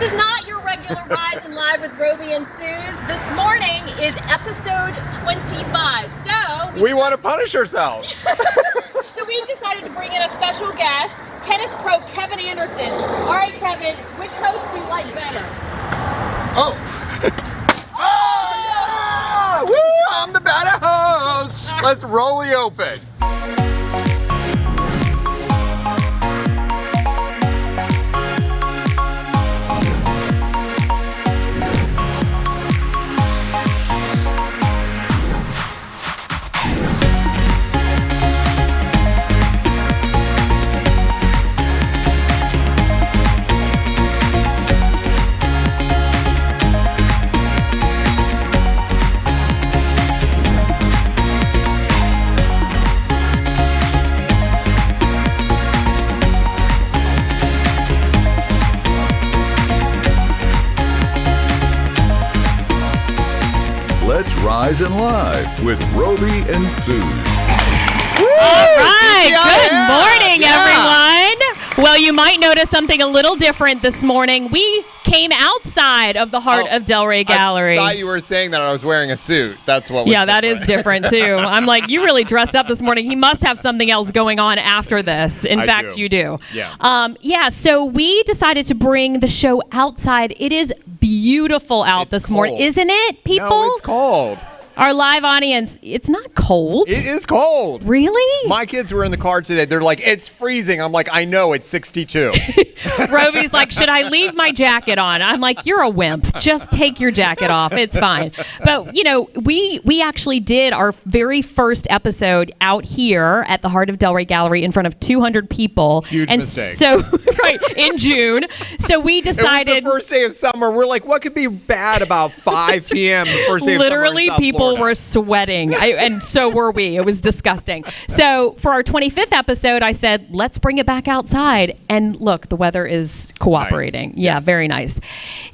is not your regular Rise and Live with Roby and Suze. This morning is episode 25. So we want to punish ourselves. So we decided to bring in a special guest, tennis pro Kevin Anderson. All right, Kevin, which host do you like better? Oh. Oh! Woo! I'm the better host. Let's roll the open. Let's Rise and Live with Roby and Suze. All right, good morning, everyone. Well, you might notice something a little different this morning. We came outside of the heart of Delray Gallery. I thought you were saying that I was wearing a suit. That's what was different. That is different, too. I'm like, you really dressed up this morning. He must have something else going on after this. In fact, you do. Yeah. So we decided to bring the show outside. It is beautiful out this morning. Isn't it, people? No, it's cold. Our live audience, it's not cold. It is cold. Really? My kids were in the car today. They're like, it's freezing. I'm like, I know, it's 62. Roby's like, should I leave my jacket on? I'm like, you're a wimp. Just take your jacket off. It's fine. But, you know, we actually did our very first episode out here at the heart of Delray Gallery in front of 200 people. Huge mistake. So, right, in June. So we decided. It was the first day of summer. We're like, what could be bad about 5 p.m. the first day of summer in Literally, South people Florida? were sweating, and so were we. It was disgusting. So for our 25th episode, I said, let's bring it back outside. And look, the weather is cooperating. Nice. Yeah, Yes. very nice.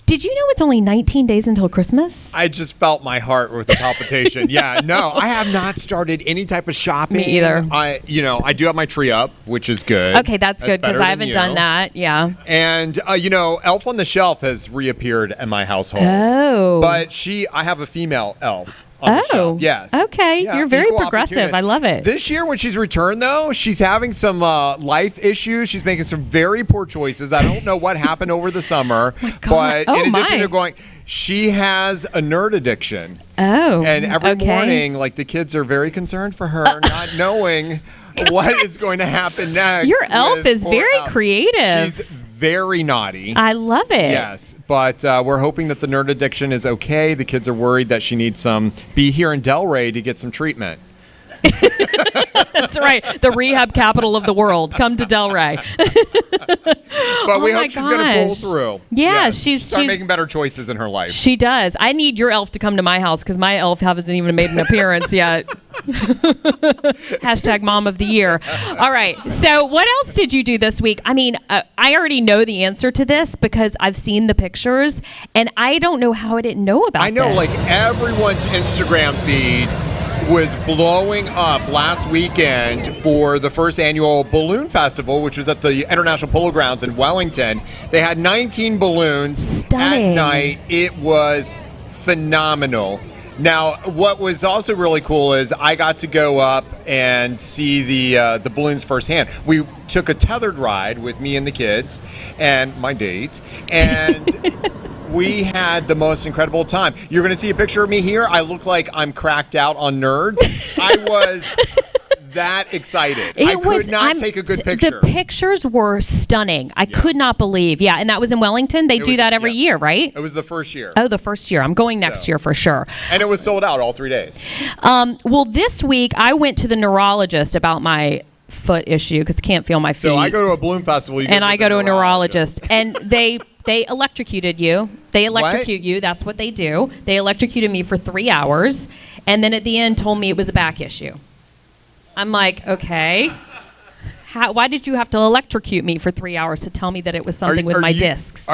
Did you know it's only 19 days until Christmas? I just felt my heart with a palpitation. Yeah, no, I have not started any type of shopping. Me either. I do have my tree up, which is good. Okay, that's good because better I than haven't you. done that. Yeah. And, Elf on the Shelf has reappeared in my household. Oh. But I have a female elf. On the shelf. Yes. Okay. Yeah, You're very equal progressive. opportunist. I love it. This year when she's returned, though, she's having some life issues. She's making some very poor choices. I don't know what happened over the summer. But in addition to she has a nerd addiction. Oh. And every morning, the kids are very concerned for her, not knowing what is going to happen next. Your elf is very creative. She's very naughty. I love it. Yes, but we're hoping that the nerd addiction is okay. The kids are worried that she needs be here in Delray to get some treatment. That's right. The rehab capital of the world. Come to Delray. But we hope she's going to pull through. Yeah, she's making better choices in her life. She does. I need your elf to come to my house because my elf hasn't even made an appearance yet. Hashtag Mom of the Year. All right. So what else did you do this week? I mean, I already know the answer to this because I've seen the pictures, and I don't know how I didn't know about I know, this. everyone's Instagram feed was blowing up last weekend for the first annual balloon festival, which was at the International Polo Grounds in Wellington. They had 19 balloons Stunning. at night. It was phenomenal. Now, what was also really cool is I got to go up and see the balloons firsthand. We took a tethered ride with me and the kids and my date, and we had the most incredible time. You're going to see a picture of me here. I look like I'm cracked out on nerds. I was that excited. I could not take a good picture. The pictures were stunning. I could not believe. Yeah, and that was in Wellington. They do that every year, right? It was the first year. Oh, the first year. I'm going next year for sure. And it was sold out all 3 days. Well, this week I went to the neurologist about my foot issue because I can't feel my feet. So I go to a balloon festival. And I go to a neurologist. And they electrocuted you. They electrocute you. That's what they do. They electrocuted me for 3 hours. And then at the end told me it was a back issue. I'm like, okay. Why did you have to electrocute me for 3 hours to tell me that it was something with my discs?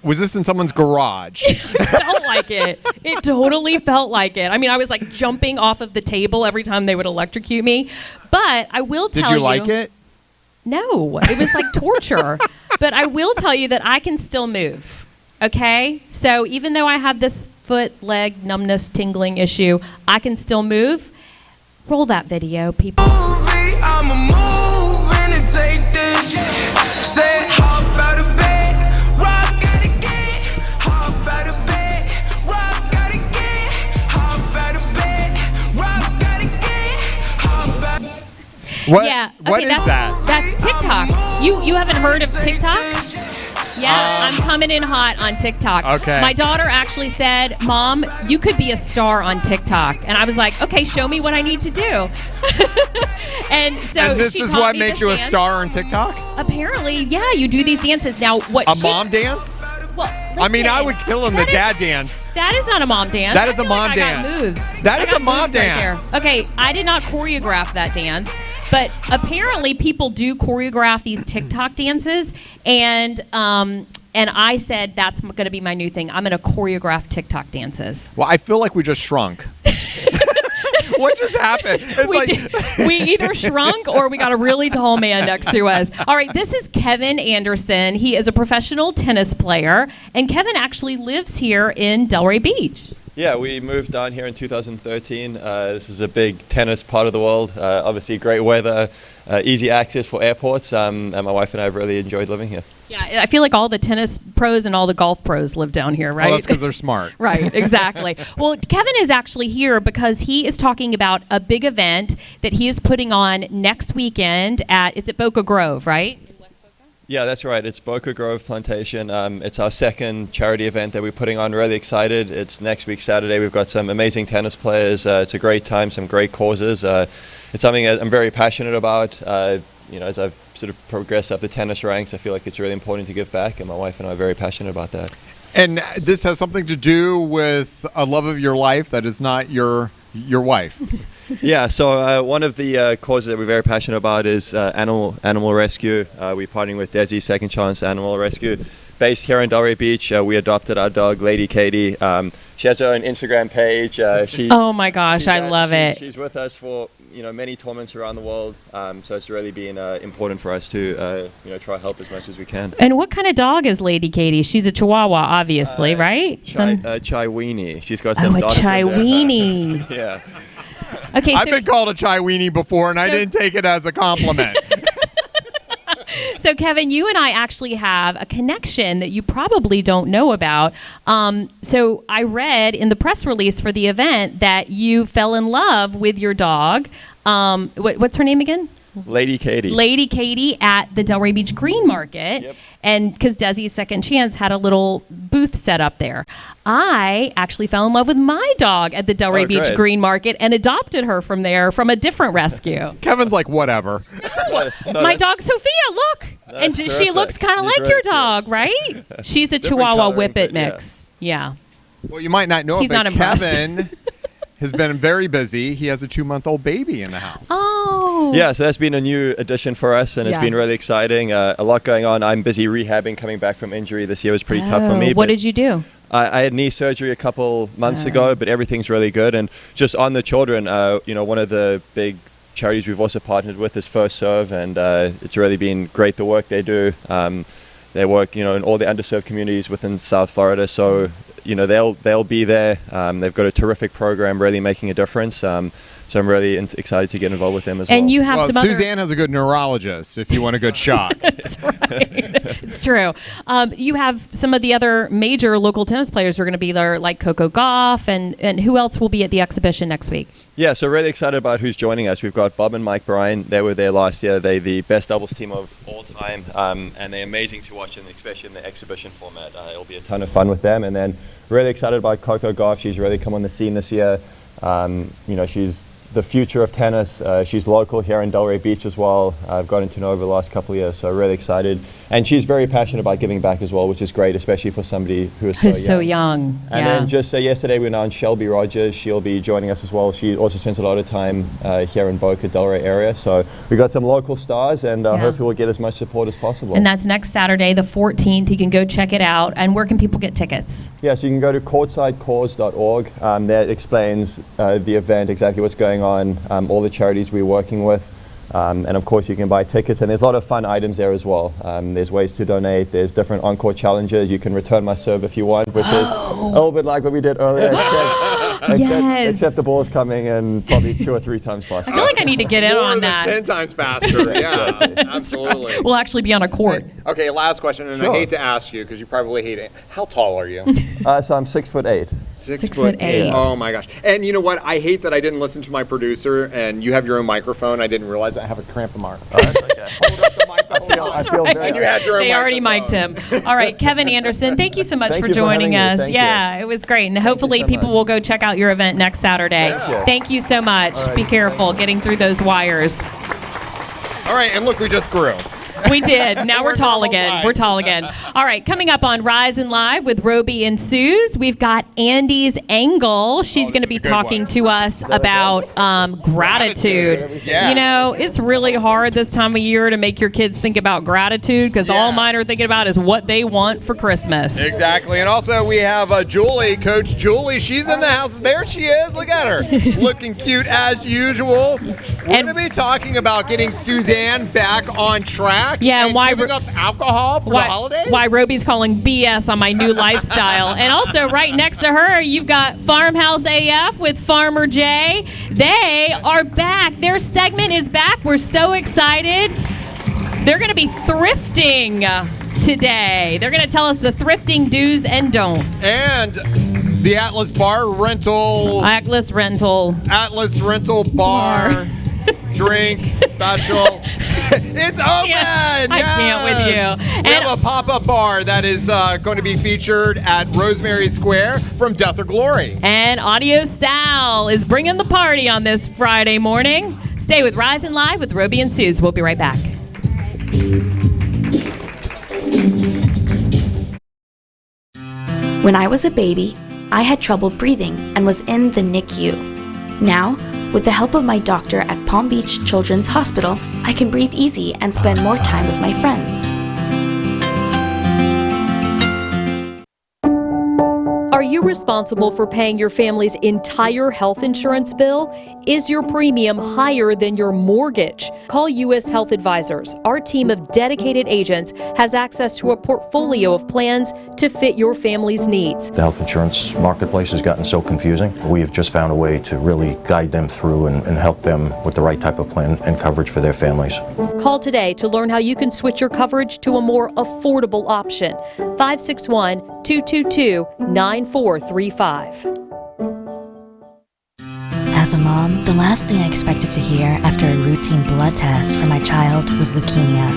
Was this in someone's garage? It felt like it. It totally felt like it. I mean, I was like jumping off of the table every time they would electrocute me. But I will tell you. Did you like it? No, it was like torture. But I will tell you that I can still move. Okay? So even though I have this foot, leg, numbness, tingling issue, I can still move. Roll that video, people. I'm a move and take this. Say hop out of bed, rock out again. Hop out of bed, rock out again. Hop out of bed, rock out again. Hop out. What? Yeah. Okay, What is that? That's TikTok. You haven't heard of TikTok? Yeah, I'm coming in hot on TikTok. Okay. My daughter actually said, "Mom, you could be a star on TikTok." And I was like, "Okay, show me what I need to do." And so And this she is taught what me makes this you a dance. star on TikTok? Apparently, yeah, you do these dances. Now, what A mom dance? Well, I mean, I listen, would kill in the that is- dad dance. That is not a mom dance. That is I a feel mom like I got dance. moves. That I is got a mom moves right there. dance. Okay, I did not choreograph that dance, but apparently people do choreograph these TikTok dances, and I said that's going to be my new thing. I'm going to choreograph TikTok dances. Well, I feel like we just shrunk. What just happened? It's We either shrunk or we got a really tall man next to us. All right, this is Kevin Anderson. He is a professional tennis player, and Kevin actually lives here in Delray Beach. Yeah, we moved down here in 2013. This is a big tennis part of the world. Obviously, great weather, easy access for airports, and my wife and I have really enjoyed living here. Yeah, I feel like all the tennis pros and all the golf pros live down here, right? Well, that's because they're smart. Right, exactly. Well, Kevin is actually here because he is talking about a big event that he is putting on next weekend it's at Boca Grove, right? Yeah, that's right. It's Boca Grove Plantation. It's our second charity event that we're putting on. Really excited. It's next week, Saturday. We've got some amazing tennis players. It's a great time, some great causes. It's something that I'm very passionate about. As I've sort of progressed up the tennis ranks, I feel like it's really important to give back, and my wife and I are very passionate about that. And this has something to do with a love of your life that is not your wife. Yeah, so one of the causes that we're very passionate about is animal rescue. We're partnering with Desi Second Chance Animal Rescue. Based here in Delray Beach, we adopted our dog, Lady Katie. She has her own Instagram page. Oh my gosh, I love it. She's with us for many tournaments around the world. So it's really been important for us to try help as much as we can. And what kind of dog is Lady Katie? She's a Chihuahua, obviously, right? Chai Weenie. She's got some a dots in Chai there. Weenie. Yeah. Okay, I've been called a chai weenie before, and I So- didn't take it as a compliment. So, Kevin, you and I actually have a connection that you probably don't know about. So I read in the press release for the event that you fell in love with your dog. What's her name again? Lady Katie. Lady Katie at the Delray Beach Green Market. Yep. And because Desi's Second Chance had a little booth set up there. I actually fell in love with my dog at the Delray Beach great. Green Market and adopted her from there from a different rescue. Kevin's like, whatever. My dog Sophia, look. And she terrific. looks kind of She's like your very dog, right? She's a Different Chihuahua coloring, Whippet but yeah. mix. Yeah. Well, you might not know He's it, but not impressed. Kevin has been very busy. He has a 2-month-old baby in the house. Oh. Yeah, so that's been a new addition for us, and it's Yeah. been really exciting. A lot going on. I'm busy rehabbing, coming back from injury. This year was pretty tough for me. What but did you do? I had knee surgery a couple months ago, but everything's really good. And just on the children, one of the big charities we've also partnered with is First Serve, and it's really been great the work they do. They work, in all the underserved communities within South Florida. So, they'll be there. They've got a terrific program, really making a difference. So I'm really excited to get involved with them as well. And you have Well, some other... Suzanne has a good neurologist if you want a good shot. That's right. It's true. You have some of the other major local tennis players who are going to be there, like Coco Gauff, and who else will be at the exhibition next week? Yeah, so really excited about who's joining us. We've got Bob and Mike Bryan. They were there last year. They're the best doubles team of all time, and they're amazing to watch, especially in the exhibition format. It'll be a ton of fun with them. And then really excited about Coco Gauff. She's really come on the scene this year. She's the future of tennis. She's local here in Delray Beach as well. I've gotten to know her over the last couple of years, so really excited. And she's very passionate about giving back as well, which is great, especially for somebody who's so young. And then just yesterday we announced Shelby Rogers. She'll be joining us as well. She also spends a lot of time here in Boca Delray area. So we got some local stars, and hopefully we'll get as much support as possible. And that's next Saturday, the 14th. You can go check it out. And where can people get tickets? Yeah, so you can go to courtsidecause.org. That explains the event, exactly what's going on, all the charities we're working with. And of course, you can buy tickets, and there's a lot of fun items there as well. There's ways to donate. There's different encore challenges. You can return my serve if you want, which is a little bit like what we did earlier, except the ball's coming in probably 2 or 3 times faster. I feel like I need to get in More on than that. 10 times faster. Yeah, absolutely. We'll actually be on a court. Okay, last question, and Sure. I hate to ask you because you probably hate it. How tall are you? So I'm 6'8". 6'8". Oh my gosh! And you know what? I hate that I didn't listen to my producer. And you have your own microphone. I didn't realize I have a cramp in my arm. Hold up the microphone. I feel very And you had your own They already mic'd him. All right, Kevin Anderson, thank you so much Thank for you for joining having me. us. Thank Yeah, it was great. And hopefully so people much. will go check out your event next Saturday. Yeah. Thank you so much. All right, Be careful getting through those wires. All right, and look, we just grew. We did. Now we're We're tall normal again. size. We're tall again. All right, coming up on Rise and Live with Roby and Suze, we've got Andy's Angle. She's going to be is a good talking one. to us about gratitude. Yeah. You know, it's really hard this time of year to make your kids think about gratitude because all Yeah. mine are thinking about is what they want for Christmas. Exactly. And also we have Julie, Coach Julie. She's in the house. There she is. Look at her. Looking cute as usual. We're going to be talking about getting Suzanne back on track. Yeah, and why giving up alcohol for the holidays. Why Roby's calling BS on my new lifestyle. And also right next to her, you've got Farmhouse AF with Farmer Jay. They are back. Their segment is back. We're so excited. They're going to be thrifting today. They're going to tell us the thrifting do's and don'ts. And the Atlas Bar Rental. Atlas Rental. Atlas Rental Bar. Drink special. It's open. Yeah, I can't with you. We And- have a pop-up bar that is going to be featured at Rosemary Square from Death or Glory. And Audio Sal is bringing the party on this Friday morning. Stay with Rise and Live with Roby and Suze. We'll be right back. When I was a baby, I had trouble breathing and was in the NICU. Now, with the help of my doctor at Palm Beach Children's Hospital, I can breathe easy and spend more time with my friends. Are you responsible for paying your family's entire health insurance bill? Is your premium higher than your mortgage? Call U.S. Health Advisors. Our team of dedicated agents has access to a portfolio of plans to fit your family's needs. The health insurance marketplace has gotten so confusing. We have just found a way to really guide them through and help them with the right type of plan and coverage for their families. Call today to learn how you can switch your coverage to a more affordable option. 561-222-9435. As a mom, the last thing I expected to hear after a routine blood test for my child was leukemia.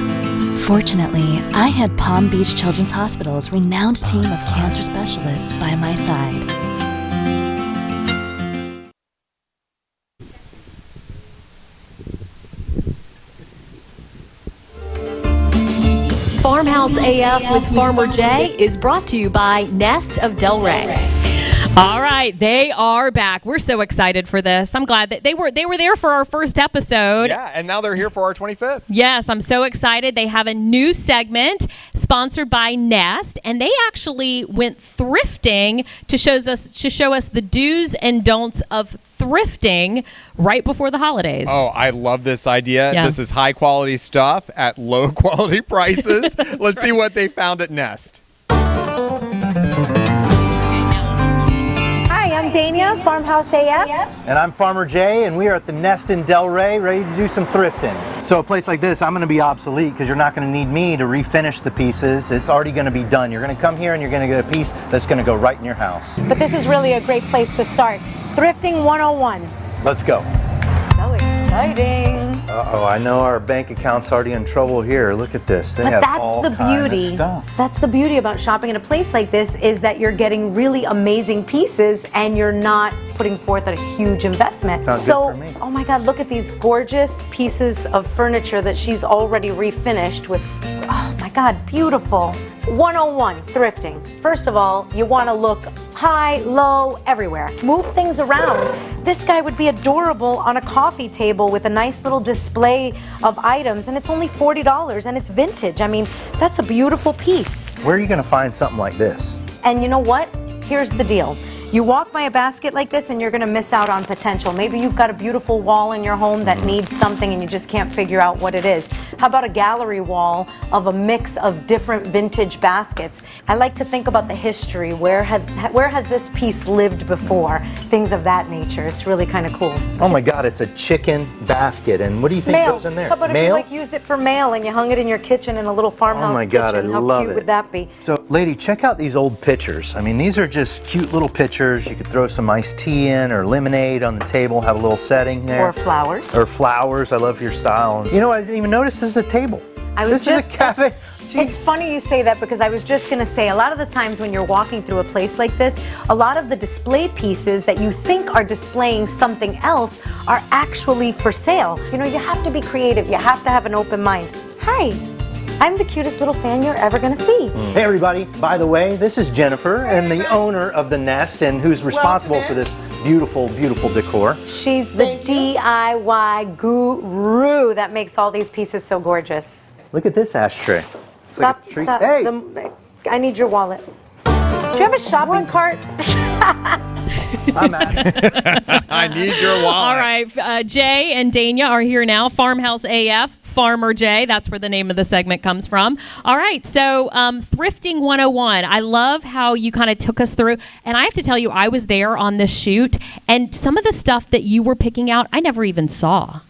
Fortunately, I had Palm Beach Children's Hospital's renowned team of cancer specialists by my side. Farmhouse AF with Farmer Jay is brought to you by Nest of Delray. All right, they are back. We're so excited for this. I'm glad that they were there for our first episode. Yeah, and now they're here for our 25th. Yes, I'm so excited. They have a new segment sponsored by Nest, and they actually went thrifting to show us the do's and don'ts of thrifting right before the holidays. Oh, I love this idea. Yeah. This is high quality stuff at low quality prices. Let's see what they found at Nest. Hi, I'm Dania, Farmhouse AF. And I'm Farmer Jay, and we are at the Nest in Delray, ready to do some thrifting. So a place like this, I'm going to be obsolete because you're not going to need me to refinish the pieces. It's already going to be done. You're going to come here and you're going to get a piece that's going to go right in your house. But this is really a great place to start. Thrifting 101. Let's go. So exciting. Uh-oh, I know our bank account's already in trouble here. Look at this. They But have that's all the kind of beauty. stuff. That's the beauty about shopping in a place like this is that you're getting really amazing pieces and you're not putting forth a huge investment. Sounds So, good for me. oh my God, look at these gorgeous pieces of furniture that she's already refinished with. Oh my God, beautiful. 101, thrifting. First of all, you want to look high, low, everywhere. Move things around. This guy would be adorable on a coffee table with a nice little display of items, and it's only $40 and it's vintage. I mean, that's a beautiful piece. Where are you going to find something like this? And you know what? Here's the deal. You walk by a basket like this and you're going to miss out on potential. Maybe you've got a beautiful wall in your home that needs something and you just can't figure out what it is. How about a gallery wall of a mix of different vintage baskets? I like to think about the history. Where has this piece lived before? Things of that nature. It's really kind of cool. Oh my God, it's a chicken basket. And what do you think Mail. goes in there? How about Mail? if you used it for mail and you hung it in your kitchen in a little farmhouse Oh my God, kitchen? I How love cute it. would that be? So, lady, check out these old pitchers. I mean, these are just cute little pitchers. You could throw some iced tea in or lemonade on the table, have a little setting there. Or flowers. Or flowers. I love your style. You know, I didn't even notice this is a table. This is a cafe. It's funny you say that because I was just going to say a lot of the times when you're walking through a place like this, a lot of the display pieces that you think are displaying something else are actually for sale. You know, you have to be creative. You have to have an open mind. Hi, I'm the cutest little fan you're ever going to see. Hey everybody, by the way, this is Jennifer and the owner of the Nest and who's responsible for this beautiful, beautiful decor. She's the DIY guru that makes all these pieces so gorgeous. Look at this ashtray. It's like Stop, a tree. stop. Hey, I need your wallet. Do you have a shopping cart? I'm at. I need your wallet. All right, Jay and Dania are here now. Farmhouse AF, Farmer Jay. That's where the name of the segment comes from. All right, so Thrifting 101. I love how you kind of took us through. And I have to tell you, I was there on this shoot, and some of the stuff that you were picking out, I never even saw.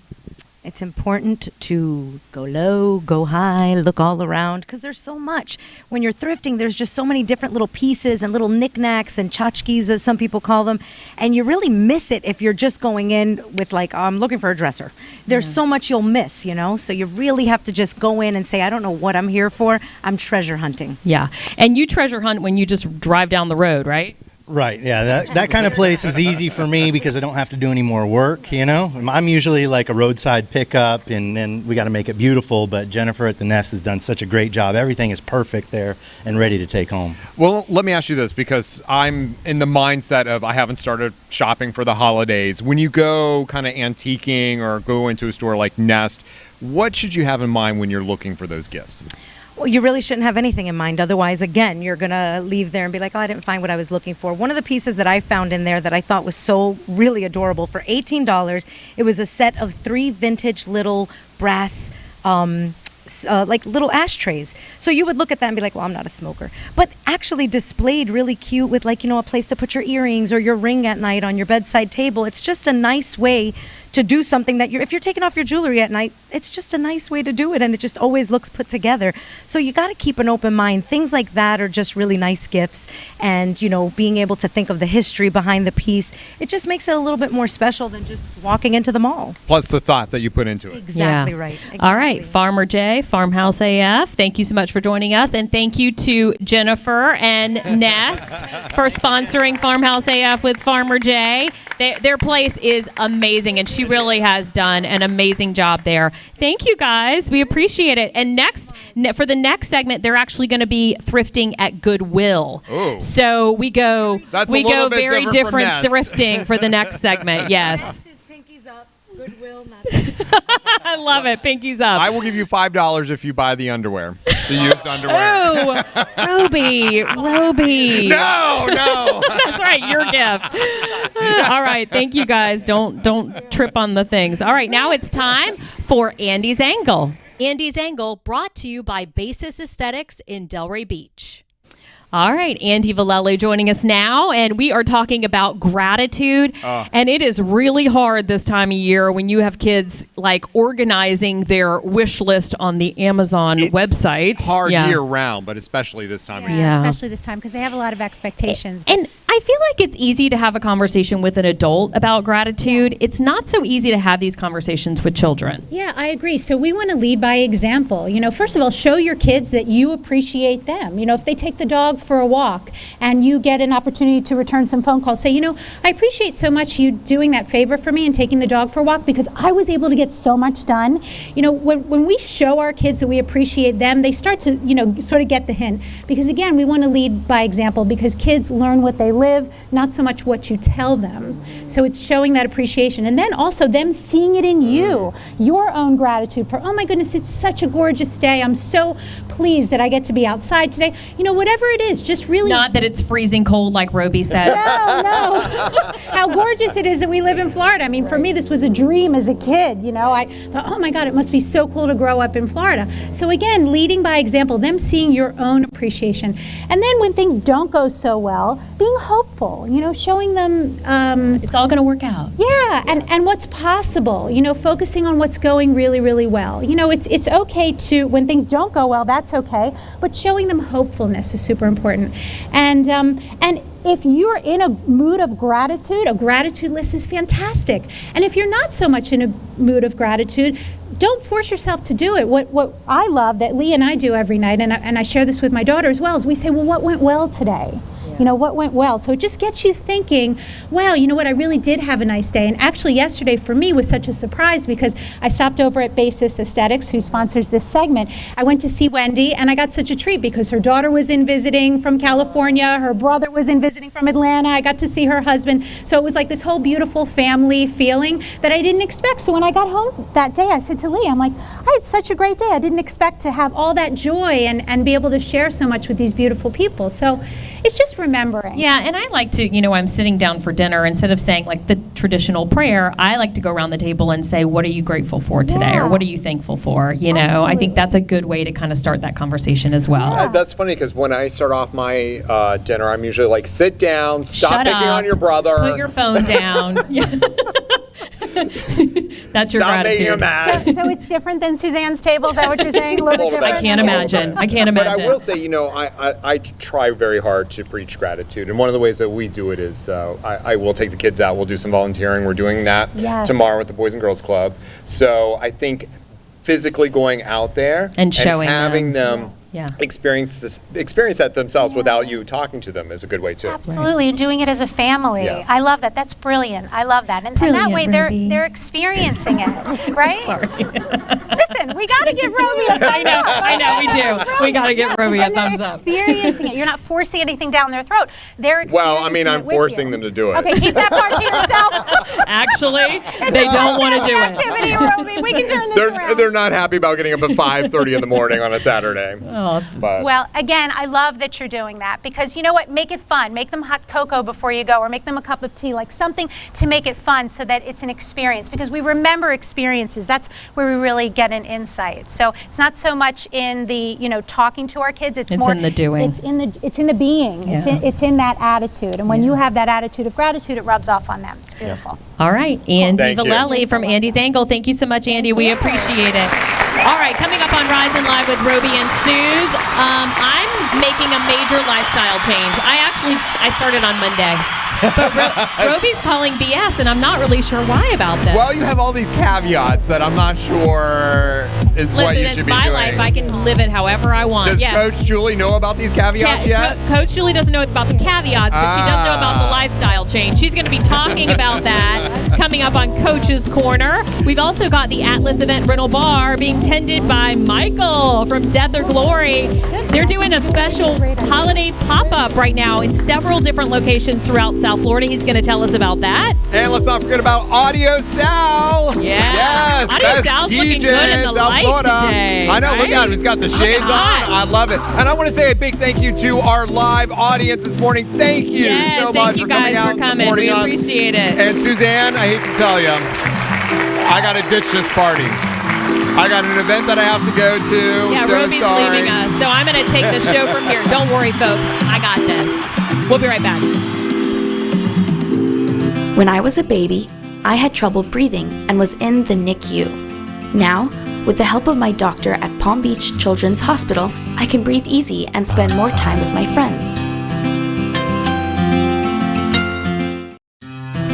It's important to go low, go high, look all around, because there's so much. When you're thrifting, there's just so many different little pieces and little knickknacks and tchotchkes, as some people call them, and you really miss it if you're just going in with like, I'm looking for a dresser. There's so much you'll miss, you know? So you really have to just go in and say, I don't know what I'm here for. I'm treasure hunting. Yeah, and you treasure hunt when you just drive down the road, right? Right, yeah, that kind of place is easy for me because I don't have to do any more work, you know? I'm usually like a roadside pickup, and then we got to make it beautiful, but Jennifer at the Nest has done such a great job. Everything is perfect there and ready to take home. Well, let me ask you this, because I'm in the mindset of I haven't started shopping for the holidays. When you go kind of antiquing or go into a store like Nest, what should you have in mind when you're looking for those gifts? Well, you really shouldn't have anything in mind. Otherwise, again, you're going to leave there and be like, oh, I didn't find what I was looking for. One of the pieces that I found in there that I thought was so really adorable, for $18, it was a set of 3 vintage little brass like little ashtrays. So you would look at that and be like, well, I'm not a smoker. But actually displayed really cute with, like, you know, a place to put your earrings or your ring at night on your bedside table. It's just a nice way to do something that if you're taking off your jewelry at night, it's just a nice way to do it, and it just always looks put together. So you got to keep an open mind. Things like that are just really nice gifts, and, you know, being able to think of the history behind the piece, it just makes it a little bit more special than just walking into the mall. Plus the thought that you put into it. Exactly right. Exactly. All right, Farmer Jay, Farmhouse AF, thank you so much for joining us, and thank you to Jennifer and Nest for sponsoring Farmhouse AF with Farmer Jay. Their place is amazing, and she really has done an amazing job there. Thank you, guys. We appreciate it. And for the next segment, they're actually going to be thrifting at Goodwill. Ooh. So we go very different from thrifting for the next segment. Yes. I love it. Pinkies up. I will give you $5 if you buy the underwear, the used underwear. Oh, Roby. No. That's right, your gift. All right, thank you guys. Don't trip on the things. All right, now it's time for Andy's Angle. Andy's Angle brought to you by Basis Aesthetics in Delray Beach. All right, Andy Vallely joining us now, and we are talking about gratitude. And it is really hard this time of year when you have kids like organizing their wish list on the Amazon website. Hard year round, but especially this time of year. Yeah, especially this time because they have a lot of expectations. And I feel like it's easy to have a conversation with an adult about gratitude. Yeah. It's not so easy to have these conversations with children. Yeah, I agree. So we want to lead by example. You know, first of all, show your kids that you appreciate them. You know, if they take the dog for a walk and you get an opportunity to return some phone calls, say, you know, I appreciate so much you doing that favor for me and taking the dog for a walk because I was able to get so much done. You know, when we show our kids that we appreciate them, they start to, you know, sort of get the hint. Because again, we want to lead by example because kids learn what they live live, not so much what you tell them. So it's showing that appreciation. And then also them seeing it in you, your own gratitude for, oh my goodness, it's such a gorgeous day. I'm so pleased that I get to be outside today. You know, whatever it is, just really. Not that it's freezing cold like Roby says. No. How gorgeous it is that we live in Florida. I mean, for me, this was a dream as a kid. You know, I thought, oh my God, it must be so cool to grow up in Florida. So again, leading by example, them seeing your own appreciation. And then when things don't go so well, being hopeful, you know, showing them it's all going to work out. Yeah, and what's possible, you know, focusing on what's going really, really well. You know, it's okay to, when things don't go well, that's okay, but showing them hopefulness is super important. And if you're in a mood of gratitude, a gratitude list is fantastic. And if you're not so much in a mood of gratitude, don't force yourself to do it. What I love that Lee and I do every night, and I share this with my daughter as well, is we say, well, what went well today? You know, what went well? So it just gets you thinking, wow, you know what, I really did have a nice day. And actually yesterday for me was such a surprise because I stopped over at Basis Aesthetics, who sponsors this segment. I went to see Wendy and I got such a treat because her daughter was in visiting from California, her brother was in visiting from Atlanta, I got to see her husband. So it was like this whole beautiful family feeling that I didn't expect. So when I got home that day, I said to Lee, I'm like, I had such a great day. I didn't expect to have all that joy and be able to share so much with these beautiful people. So it's just remembering. Yeah, and I like to, you know, I'm sitting down for dinner, instead of saying like the traditional prayer, I like to go around the table and say, what are you grateful for today? Or what are you thankful for? You know, Absolutely. I think that's a good way to kind of start that conversation as well. That's funny because when I start off my dinner, I'm usually like, sit down, stop Shut picking up, on your brother. Put your phone down. That's your Stop making a gratitude. mess. So it's different than Suzanne's table, is that what you're saying? A little bit different? I can't imagine. I can't imagine. But I will say, you know, I try very hard to preach gratitude. And one of the ways that we do it is I will take the kids out. We'll do some volunteering. We're doing that tomorrow with the Boys and Girls Club. So I think physically going out there and showing having them Yeah. experience that themselves without you talking to them is a good way too. Absolutely, and doing it as a family. Yeah. I love that. That's brilliant. I love that. And that way they're experiencing it, right? Sorry. Listen, we got to give Roby a thumbs up. I know, we do. We got to give Roby a thumbs up. Experiencing it. You're not forcing anything down their throat. They're experiencing Well, I mean, I'm forcing them to do it. Okay, keep that part to yourself. Actually, they don't want to do it. Activity, Roby. We can turn this around. They're not happy about getting up at 5:30 in the morning on a Saturday. But Well, again, I love that you're doing that because you know what? Make it fun. Make them hot cocoa before you go, or make them a cup of tea, like something to make it fun so that it's an experience. Because we remember experiences. That's where we really get an insight. So it's not so much in the talking to our kids. It's more in the doing. It's in the being. Yeah. It's in that attitude. And when you have that attitude of gratitude, it rubs off on them. It's beautiful. All right, Andy Thank you. Vallely from Andy's Angle. Thank you so much, Andy. We appreciate it. All right, coming up on Rise and Live with Roby and Suze, I'm making a major lifestyle change. I started on Monday. But Roby's calling BS, and I'm not really sure why about this. Well, you have all these caveats that I'm not sure is what you should be doing. Listen, it's my life. I can live it however I want. Does Coach Julie know about these caveats yet? Coach Julie doesn't know about the caveats, but she does know about the lifestyle change. She's going to be talking about that coming up on Coach's Corner. We've also got the Atlas Event Rental Bar being tended by Michael from Death or Glory. They're doing a special holiday pop-up right now in several different locations throughout South Florida. He's going to tell us about that. And let's not forget about Audio Sal. Yeah. Yes, Audio best Sal's DJ looking good in the South light Florida. today, I know, look right? at him. He's got the shades on. I love it. And I want to say a big thank you to our live audience this morning. Thank you so much for coming out and supporting us. We appreciate it. And Suzanne, I hate to tell you, I got to ditch this party. I got an event that I have to go to. Yeah, so Roby's sorry. leaving us, so I'm going to take the show from here. Don't worry, folks. I got this. We'll be right back. When I was a baby, I had trouble breathing and was in the NICU. Now, with the help of my doctor at Palm Beach Children's Hospital, I can breathe easy and spend more time with my friends.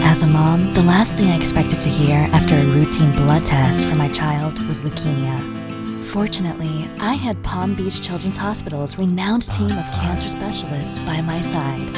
As a mom, the last thing I expected to hear after a routine blood test for my child was leukemia. Fortunately, I had Palm Beach Children's Hospital's renowned team of cancer specialists by my side.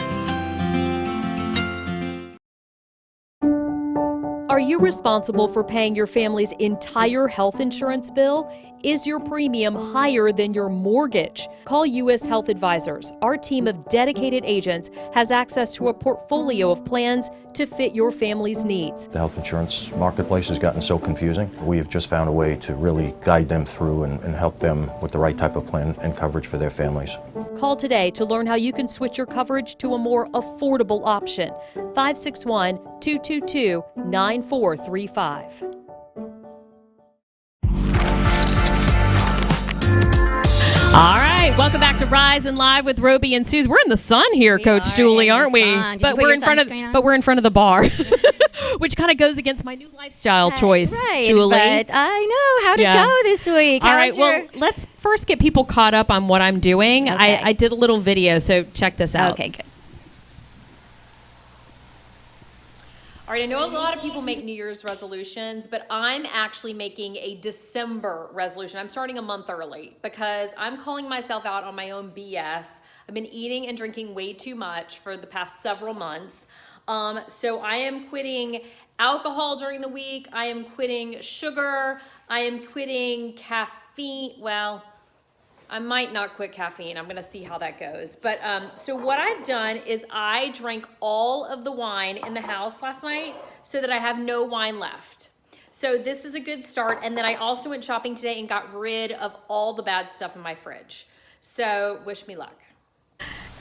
Are you responsible for paying your family's entire health insurance bill? Is your premium higher than your mortgage? Call U.S. Health Advisors. Our team of dedicated agents has access to a portfolio of plans to fit your family's needs. The health insurance marketplace has gotten so confusing. We have just found a way to really guide them through and help them with the right type of plan and coverage for their families. Call today to learn how you can switch your coverage to a more affordable option. 561-222-9435. All right, welcome back to Rise and Live with Roby and Suze. We're in the sun here, Coach Julie, aren't we? But we're in front of the bar, which kind of goes against my new lifestyle choice, right, Julie. But I know how to go this week. All right, well, let's first get people caught up on what I'm doing. Okay. I did a little video, so check this out. Okay, good. All right, I know a lot of people make New Year's resolutions, but I'm actually making a December resolution. I'm starting a month early because I'm calling myself out on my own BS. I've been eating and drinking way too much for the past several months. So I am quitting alcohol during the week. I am quitting sugar. I am quitting caffeine. Well, I might not quit caffeine. I'm going to see how that goes. But so what I've done is I drank all of the wine in the house last night so that I have no wine left. So this is a good start. And then I also went shopping today and got rid of all the bad stuff in my fridge. So wish me luck.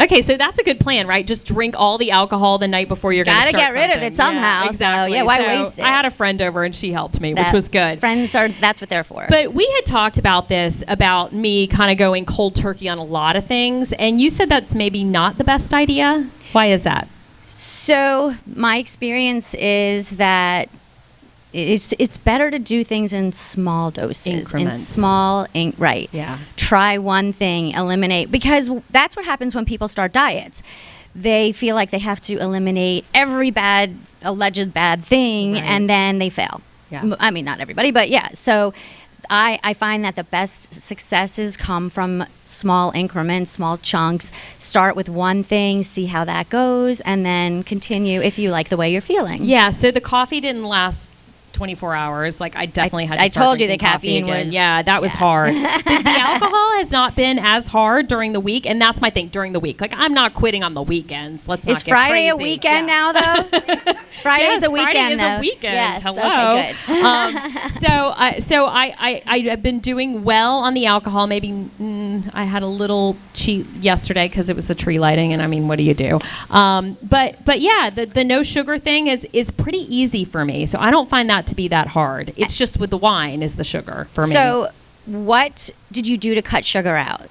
Okay, so that's a good plan, right? Just drink all the alcohol the night before you're going to start Gotta get rid of it somehow. Yeah, exactly. So, why waste it? I had a friend over and she helped me, which was good. That's what they're for. But we had talked about this, about me kind of going cold turkey on a lot of things, and you said that's maybe not the best idea. Why is that? So my experience is that it's better to do things in small doses, right? Yeah. Try one thing, eliminate, because that's what happens when people start diets. They feel like they have to eliminate every alleged bad thing, and then they fail. Yeah. I mean, not everybody, but yeah. So I find that the best successes come from small increments, small chunks. Start with one thing, see how that goes, and then continue if you like the way you're feeling. Yeah, so the coffee didn't last 24 hours. Like, I definitely had to start told you the drinking coffee caffeine again. was... Yeah, that was hard. The alcohol has not been as hard during the week, and that's my thing, during the week. Like, I'm not quitting on the weekends. Let's not Is get Friday crazy. a weekend now, though? Friday's a weekend, Friday though. is a weekend. Yes, Hello. okay, good. So I've been doing well on the alcohol. Maybe I had a little cheat yesterday because it was a tree lighting, and I mean, what do you do? But yeah, the no sugar thing is pretty easy for me. So I don't find that to be that hard. It's just with the wine is the sugar for me. So what did you do to cut sugar out?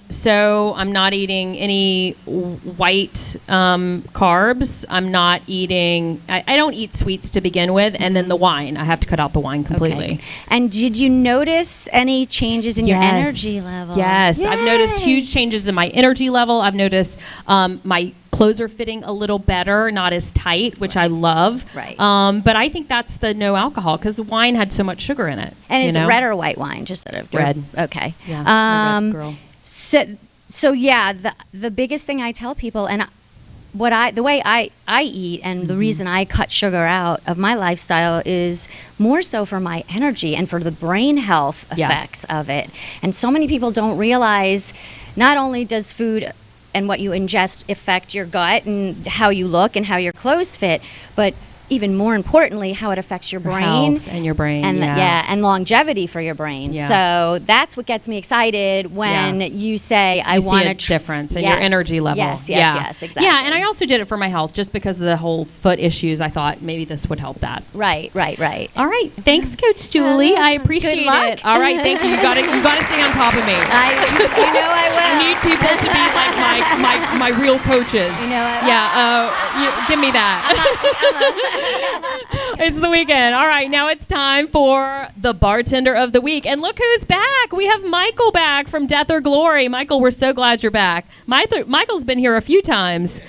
So I'm not eating any white carbs. I'm not eating, I don't eat sweets to begin with, and then the wine. I have to cut out the wine completely. Okay. And did you notice any changes in your energy level? Yes. Yay. I've noticed huge changes in my energy level. I've noticed my clothes are fitting a little better, not as tight, which I love. Right. But I think that's the no alcohol because wine had so much sugar in it. And is it red or white wine? Just sort of red. Okay. Yeah. Red girl. So yeah, the biggest thing I tell people, and the way I eat, and the reason I cut sugar out of my lifestyle is more so for my energy and for the brain health effects of it. And so many people don't realize not only does food and what you ingest affect your gut and how you look and how your clothes fit, but even more importantly, how it affects your brain health and your brain, and and longevity for your brain. Yeah. So that's what gets me excited when you say I want a difference in your energy level. Yes, exactly. Yeah, and I also did it for my health just because of the whole foot issues. I thought maybe this would help that. Right. All right, thanks, Coach Julie. I appreciate it. All right, thank you. You got to stay on top of me. You know I will. I need people to be like my real coaches. You know I will. Yeah. Give me that. It's the weekend. All right, now it's time for the bartender of the week. And look who's back. We have Michael back from Death or Glory. Michael, we're so glad you're back. Michael's been here a few times.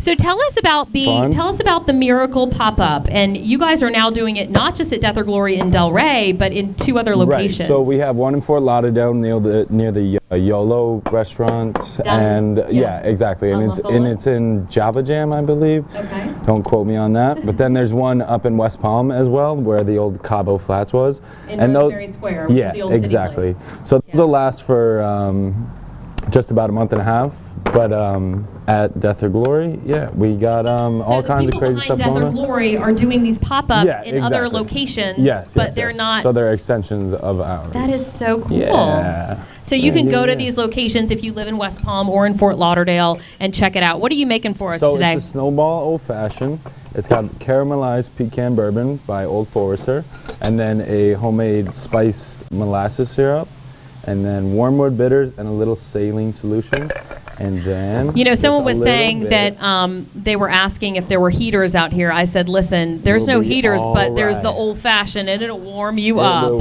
So tell us about the Miracle pop-up, and you guys are now doing it not just at Death or Glory in Delray, but in 2 other locations. Right. So we have one in Fort Lauderdale near the YOLO restaurant, yeah, exactly, and it's in Java Jam, I believe. Okay. Don't quote me on that. But then there's one up in West Palm as well, where the old Cabo Flats was. In Rosemary Square, which is the old exactly. City place. So those will last for just about a month and a half. But at Death or Glory, yeah, we got all kinds of crazy stuff going on. Death or Glory are doing these pop-ups in other locations, but they're not. So they're extensions of ours. That is so cool. Yeah. So you can go to these locations if you live in West Palm or in Fort Lauderdale and check it out. What are you making for us today? It's a Snowball Old Fashioned. It's got caramelized pecan bourbon by Old Forester, and then a homemade spiced molasses syrup, and then wormwood bitters and a little saline solution. And then someone was saying that they were asking if there were heaters out here. I said, listen, there's no heaters, but there's the old fashioned, and it'll warm you up.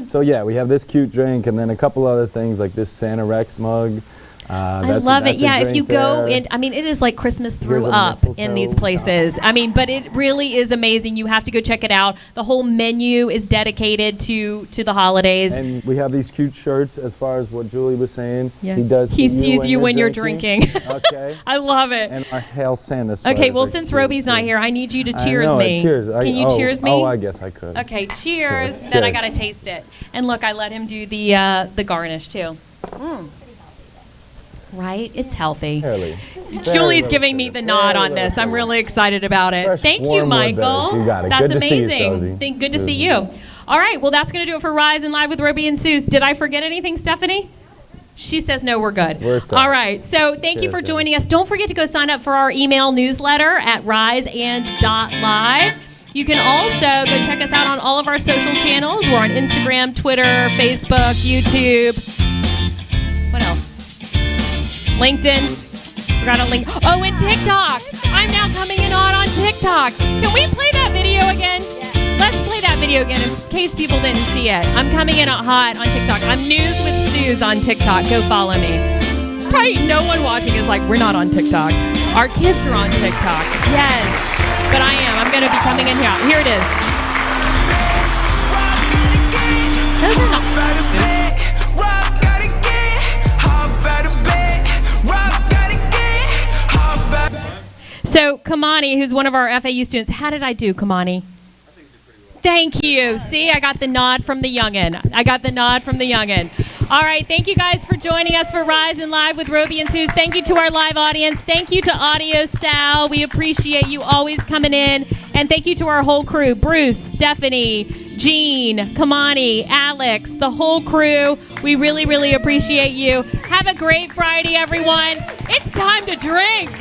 So yeah, we have this cute drink, and then a couple other things like this Santa Rex mug. I love it. Yeah, if you go in, it is like Christmas threw up in these places. But it really is amazing. You have to go check it out. The whole menu is dedicated to the holidays. And we have these cute shirts as far as what Julie was saying. Yeah. He sees you when you're drinking. Okay. I love it. And our Hail Santa sweaters. Okay, well, since Roby's not here, I need you to cheers me. Cheers. Can you cheers me? Oh, I guess I could. Okay, cheers. Then I got to taste it. And look, I let him do the garnish, too. Right? It's healthy. Julie's giving me the nod on this. I'm really excited about it. Thank you, Michael. You got it. That's good amazing. To see you, Susie. Good to see you. All right, well, that's going to do it for Rise and Live with Roby and Suze. Did I forget anything, Stephanie? She says no, we're good. We're set. All right, so thank you for joining us. Don't forget to go sign up for our email newsletter at riseand.live. You can also go check us out on all of our social channels. We're on Instagram, Twitter, Facebook, YouTube. What else? LinkedIn. Forgot a link. Oh, and TikTok. I'm now coming in on TikTok. Can we play that video again? Yeah. Let's play that video again in case people didn't see it. I'm coming in hot on TikTok. I'm News with Suze on TikTok. Go follow me. Probably no one watching is like, we're not on TikTok. Our kids are on TikTok. Yes. But I am. I'm going to be coming in here. Here it is. Those are not. Oops. So, Kamani, who's one of our FAU students, how did I do, Kamani? Thank you. See, I got the nod from the youngin'. All right, thank you guys for joining us for Rise and Live with Roby and Suze. Thank you to our live audience. Thank you to Audio Sal. We appreciate you always coming in. And thank you to our whole crew, Bruce, Stephanie, Jean, Kamani, Alex, the whole crew. We really, really appreciate you. Have a great Friday, everyone. It's time to drink.